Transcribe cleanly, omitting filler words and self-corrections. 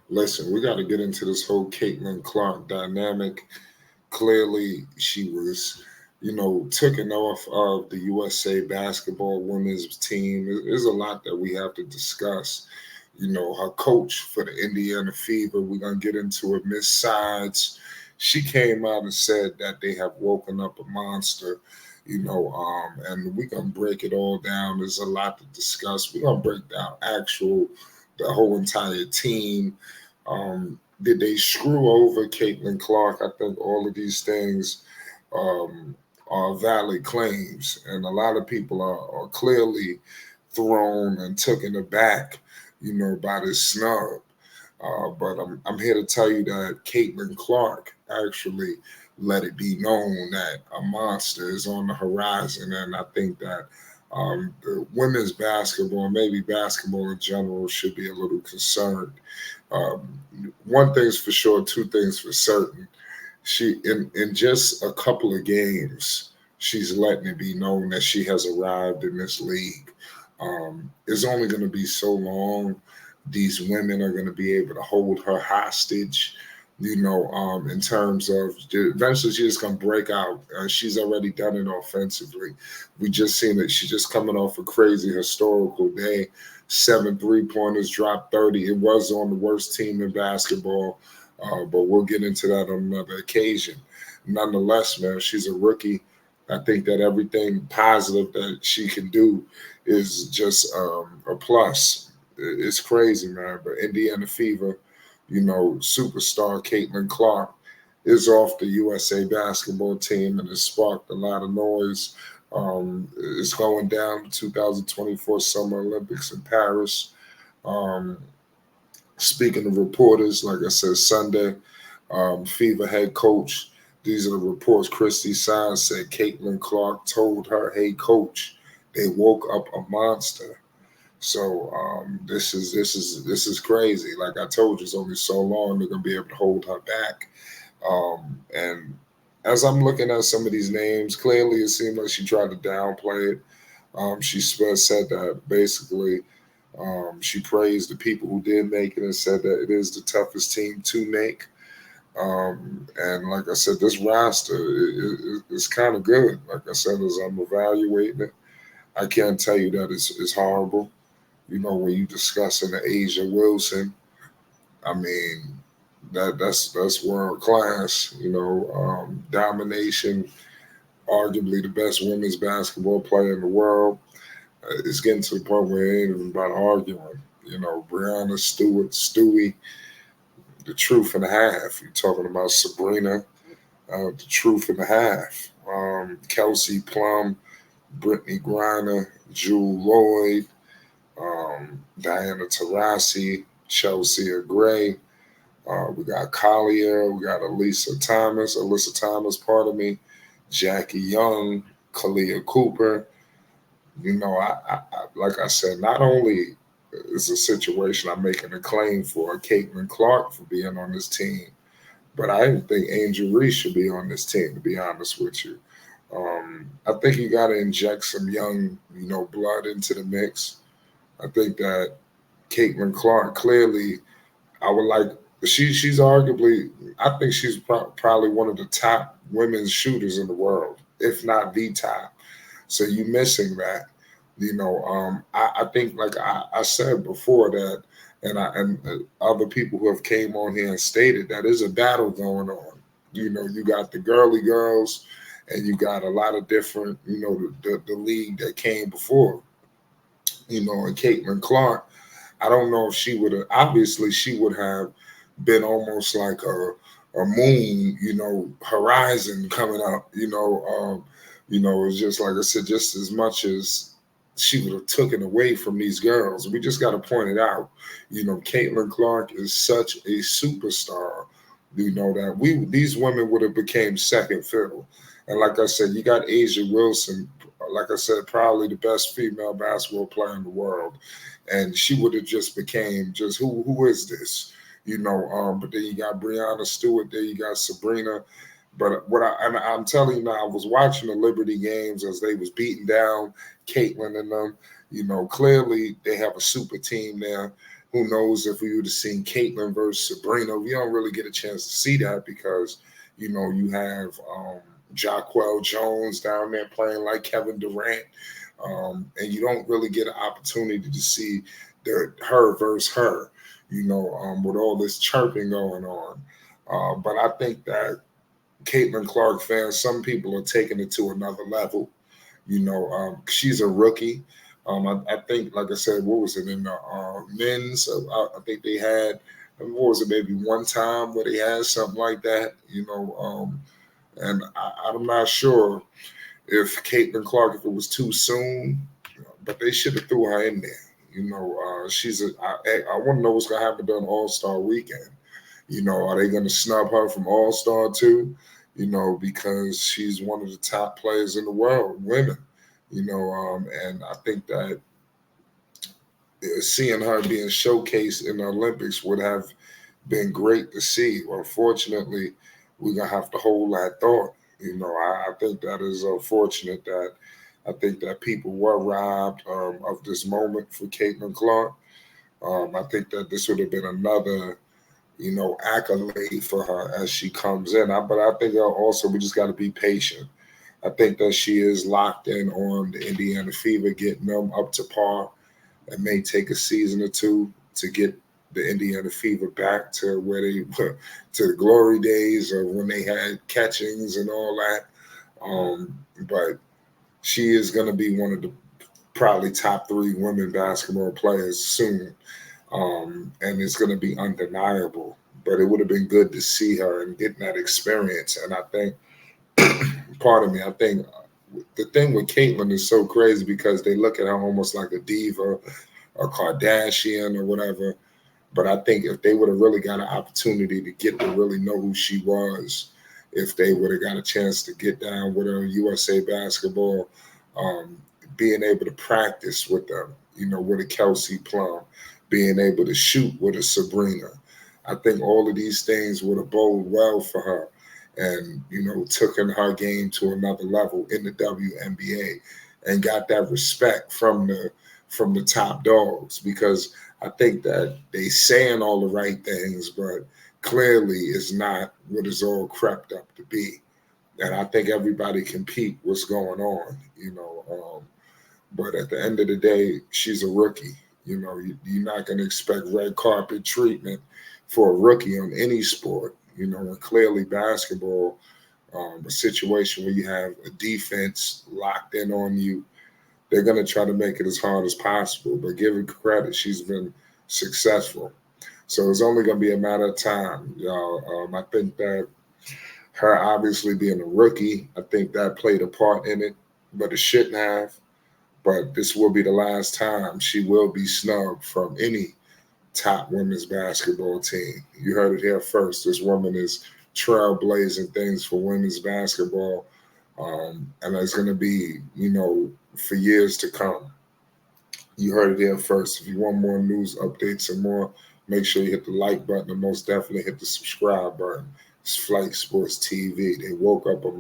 Listen, we got to get into this whole Caitlin Clark dynamic. Clearly, she was, taken off of the USA basketball women's team. There's a lot that we have to discuss. Her coach for the Indiana Fever, we're going to get into it, Miss Sides. She came out and said that they have woken up a monster, and we're going to break it all down. There's a lot to discuss. We're going to break down the whole entire team. Did they screw over Caitlin Clark? I think all of these things are valid claims, and a lot of people are clearly thrown and taken aback, by this snub. But I'm here to tell you that Caitlin Clark actually let it be known that a monster is on the horizon, and I think that the women's basketball, maybe basketball in general, should be a little concerned. Um, One thing's for sure, two things for certain. She in just a couple of games, she's letting it be known that she has arrived in this league. It's only going to be so long these women are going to be able to hold her hostage. In terms of eventually she's just gonna break out. She's already done it offensively. We just seen it. She's just coming off a crazy historical day. 7 3-pointers, dropped 30. It was on the worst team in basketball, but we'll get into that on another occasion. Nonetheless, man, she's a rookie. I think that everything positive that she can do is just a plus. It's crazy, man. But Indiana Fever, superstar Caitlin Clark is off the USA basketball team and has sparked a lot of noise. It's going down to 2024 Summer Olympics in Paris. Um, Speaking of reporters, like I said, Sunday, Fever head coach, these are the reports. Christie Signs said Caitlin Clark told her, "Hey, coach, they woke up a monster." So this is crazy. Like I told you, it's only so long they're gonna be able to hold her back. And as I'm looking at some of these names, clearly it seemed like she tried to downplay it. She said that basically she praised the people who did make it and said that it is the toughest team to make. And like I said, this roster is kind of good. Like I said, as I'm evaluating it, I can't tell you that it's horrible. When you discussing the Asia Wilson, I mean, that's world class. Domination, arguably the best women's basketball player in the world. It's getting to the point where it ain't even about arguing. Brianna Stewart, Stewie, the truth and a half. You're talking about Sabrina, the truth and a half. Kelsey Plum, Brittany Griner, Jewel Lloyd, Diana Taurasi, Chelsea Gray. We got Collier. We got Alyssa Thomas, pardon me, Jackie Young, Kalia Cooper. Like I said, not only is a situation I'm making a claim for Caitlin Clark for being on this team, but I didn't think Angel Reese should be on this team, to be honest with you. I think you got to inject some young, blood into the mix. I think that Caitlin Clark clearly, I would like. She's arguably, I think she's probably one of the top women's shooters in the world, if not the top. So you missing that. I think like I said before that, and other people who have came on here and stated that there's a battle going on. You got the girly girls, and you got a lot of different, the league that came before, and Caitlin Clark. I don't know if she would have. Obviously, she would have been almost like a moon, horizon coming up. It's just like I said, just as much as she would have taken away from these girls. We just got to point it out. Caitlin Clark is such a superstar. That these women would have became second fiddle. And like I said, you got Asia Wilson. Like I said, probably the best female basketball player in the world, and she would have just became just who is this? But then you got Brianna Stewart, there you got Sabrina. But I'm telling you now, I was watching the Liberty games as they was beating down Caitlin and them. Clearly they have a super team there. Who knows if we would have seen Caitlyn versus Sabrina? We don't really get a chance to see that because, you have Jacquel Jones down there playing like Kevin Durant, and you don't really get an opportunity to see her versus her, with all this chirping going on. But I think that Caitlin Clark fans, some people are taking it to another level. She's a rookie. I think, like I said, what was it in the men's? I think they had, what was it, maybe one time where they had something like that, and I'm not sure if Caitlin Clark, if it was too soon, but they should have threw her in there. I want to know what's going to happen during All Star weekend. Are they going to snub her from All Star too? Because she's one of the top players in the world, women. And I think that seeing her being showcased in the Olympics would have been great to see. Unfortunately, we're gonna have to hold that thought. I think that is unfortunate that I think that people were robbed of this moment for Caitlin Clark. I think that this would have been another, accolade for her as she comes in. But I think also we just got to be patient. I think that she is locked in on the Indiana Fever, getting them up to par. It may take a season or two to get the Indiana Fever back to where they were, to the glory days of when they had catchings and all that. But she is going to be one of the probably top 3 women basketball players soon. And it's going to be undeniable. But it would have been good to see her and getting that experience. And I think, pardon me, I think the thing with Caitlyn is so crazy because they look at her almost like a diva, a Kardashian or whatever. But I think if they would have really got an opportunity to get to really know who she was, if they would have got a chance to get down with her USA basketball, being able to practice with them, with a Kelsey Plum, being able to shoot with a Sabrina. I think all of these things would have boded well for her and, took in her game to another level in the WNBA and got that respect from the top dogs, because I think that they saying all the right things, but clearly it's not what it's all crept up to be. And I think everybody can peep what's going on, but at the end of the day, she's a rookie. You're not going to expect red carpet treatment for a rookie on any sport. And clearly basketball, a situation where you have a defense locked in on you, they're going to try to make it as hard as possible. But give her credit, she's been successful. So it's only going to be a matter of time, y'all. I think that her obviously being a rookie, I think that played a part in it, but it shouldn't have. But this will be the last time she will be snubbed from any top women's basketball team. You heard it here first. This woman is trailblazing things for women's basketball. And it's going to be, for years to come. You heard it here first. If you want more news updates and more, make sure you hit the like button and most definitely hit the subscribe button. It's Flight Sports TV. They woke up